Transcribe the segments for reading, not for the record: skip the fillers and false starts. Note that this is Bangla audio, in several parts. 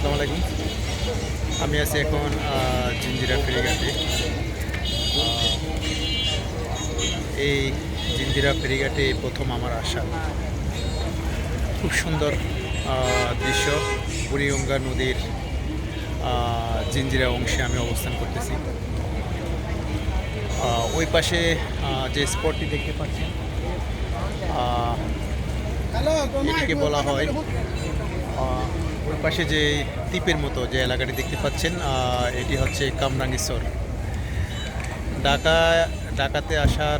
আসসালামু আলাইকুম। আমি আছি এখন জিঞ্জিরা ফেরিঘাটে। এই জিঞ্জিরা ফেরিঘাটে প্রথম আমার আসা। খুব সুন্দর দৃশ্য। বুড়িগঙ্গা নদীর জিঞ্জিরা অংশে আমি অবস্থান করতেছি। ওই পাশে যে স্পটটি দেখতে পাচ্ছেন এটিকে বলা হয় ওই পাশে যে দ্বীপের মতো যে এলাকাটি দেখতে পাচ্ছেন এটি হচ্ছে কামরাঙ্গীরচর। ঢাকাতে আসার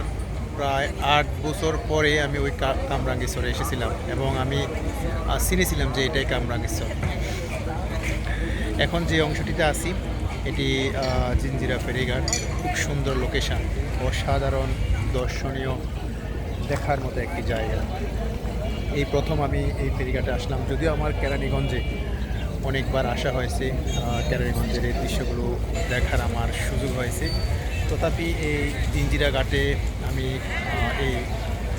প্রায় 8 বছর পরে আমি ওই কামরাঙ্গীরচরে এসেছিলাম এবং আমি চিনেছিলাম যে এটাই কামরাঙ্গীরচর। এখন যে অংশটিতে আছি এটি জিঞ্জিরা ফেরিঘাট। খুব সুন্দর লোকেশান, অসাধারণ, দর্শনীয়, দেখার মতো একটি জায়গা। এই প্রথম আমি এই ফেরিঘাটে আসলাম, যদিও আমার কেরানীগঞ্জে অনেকবার আসা হয়েছে। কেরানীগঞ্জের এই দৃশ্যগুলো দেখার আমার সুযোগ হয়েছে, তথাপি এই জিঞ্জিরা ঘাটে আমি এই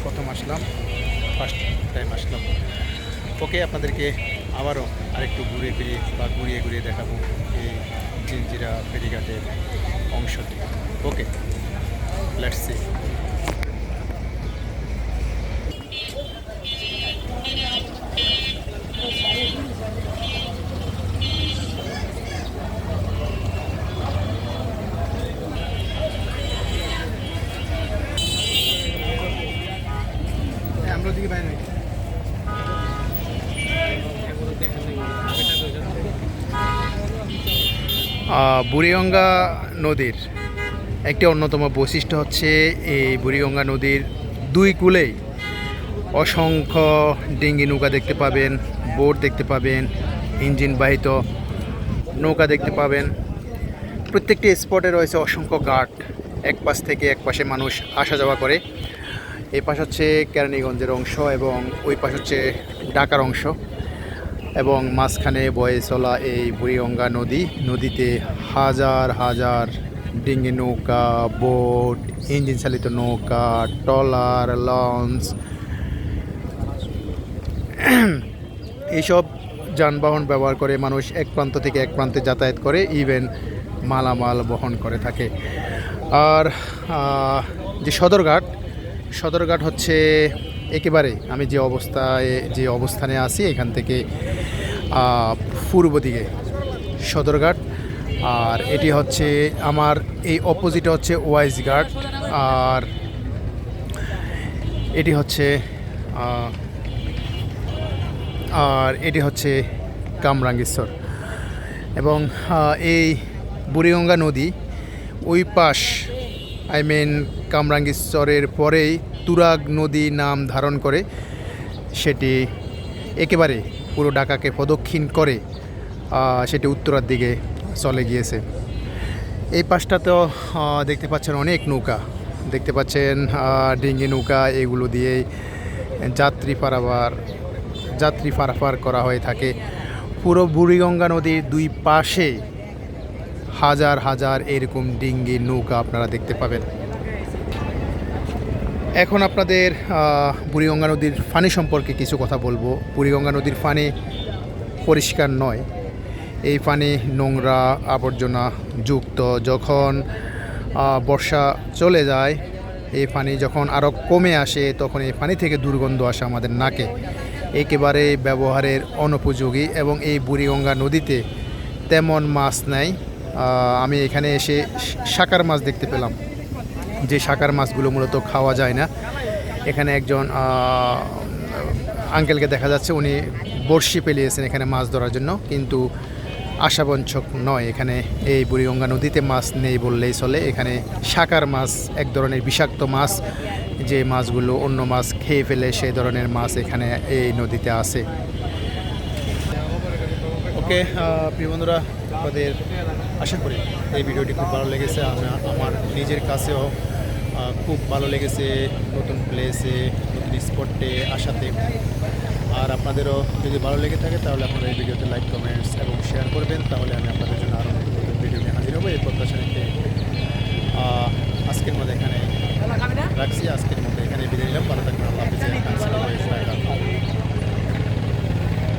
প্রথম আসলাম, ফার্স্ট টাইম আসলাম। ওকে, আপনাদেরকে আবারও আরেকটু ঘুরে ফিরে বা ঘুরিয়ে ঘুরিয়ে দেখাবো এই জিঞ্জিরা ফেরিঘাটের অংশটি। ওকে, লেটস সি। বুড়িগঙ্গা নদীর একটি অন্যতম বৈশিষ্ট্য হচ্ছে এই বুড়িগঙ্গা নদীর দুই কূলেই অসংখ্য ডিঙ্গি নৌকা দেখতে পাবেন, বোট দেখতে পাবেন, ইঞ্জিন বাহিত নৌকা দেখতে পাবেন। প্রত্যেকটি স্পটে রয়েছে অসংখ্য ঘাট, এক পাশ থেকে এক পাশে মানুষ আসা যাওয়া করে। এই পাশ হচ্ছে কেরানীগঞ্জের অংশ এবং ওই পাশ হচ্ছে ঢাকার অংশ, এবং মাঝখানে বয়ে চলা এই বুড়িগঙ্গা নদীতে হাজার হাজার ডিঙ্গি নৌকা, বোট, ইঞ্জিন চালিত নৌকা, ট্রলার, লঞ্চ, এইসব যানবাহন ব্যবহার করে মানুষ এক প্রান্ত থেকে এক প্রান্তে যাতায়াত করে, ইভেন মালামাল বহন করে থাকে। আর যে সদরঘাট হচ্ছে একেবারে আমি যে অবস্থানে আছি এখান থেকে পূর্ব দিকে সদরঘাট। আর এটি হচ্ছে আমার এই অপোজিটে হচ্ছে ওয়াইজ ঘাট, আর এটি হচ্ছে কামরাঙ্গীরচর। এবং এই বুড়িগঙ্গা নদী ওই পাশ কামরাঙ্গীরচরের পরেই তুরাগ নদী নাম ধারণ করে, সেটি একেবারে পুরো ঢাকাকে প্রদক্ষিণ করে সেটি উত্তরার দিকে চলে গিয়েছে। এই পাশটাতেও দেখতে পাচ্ছেন অনেক নৌকা, দেখতে পাচ্ছেন ডিঙ্গি নৌকা, এগুলো দিয়েই যাত্রী পারাপার করা হয়ে থাকে। পুরো বুড়িগঙ্গা নদীর দুই পাশে হাজার হাজার এরকম ডিঙ্গি নৌকা আপনারা দেখতে পাবেন। এখন আপনাদের বুড়িগঙ্গা নদীর পানি সম্পর্কে কিছু কথা বলবো। বুড়িগঙ্গা নদীর পানি পরিষ্কার নয়, এই পানি নোংরা আবর্জনা যুক্ত। যখন বর্ষা চলে যায়, এই পানি যখন আরও কমে আসে, তখন এই পানি থেকে দুর্গন্ধ আসে আমাদের নাকে, একেবারে ব্যবহারের অনুপযোগী। এবং এই বুড়িগঙ্গা নদীতে তেমন মাছ নাই। আমি এখানে এসে শাকার মাছ দেখতে পেলাম, যে শাকার মাছগুলো মূলত খাওয়া যায় না। এখানে একজন আঙ্কেলকে দেখা যাচ্ছে, উনি বড়শি পেলিয়েছেন এখানে মাছ ধরার জন্য, কিন্তু আশাবঞ্চক নয়। এখানে এই বুড়িগঙ্গা নদীতে মাছ নেই বললেই চলে। এখানে শাকার মাছ এক ধরনের বিষাক্ত মাছ, যে মাছগুলো অন্য মাছ খেয়ে ফেলে, সেই ধরনের মাছ এখানে এই নদীতে আছে। ওকে প্রিয় বন্ধুরা, আপনাদের আশা করি এই ভিডিওটি খুব ভালো লেগেছে। আমার নিজের কাছেও খুব ভালো লেগেছে নতুন প্লেসে, নতুন স্পটে আসাতে। আর আপনাদেরও যদি ভালো লেগে থাকে তাহলে আপনারা এই ভিডিওতে লাইক, কমেন্টস এবং শেয়ার করবেন, তাহলে আমি আপনাদের জন্য আরও নতুন ভিডিও নিয়ে হাজির হবো। এই প্রত্যাশা রেখে আজকের মধ্যে এখানে রাখছি। আজকের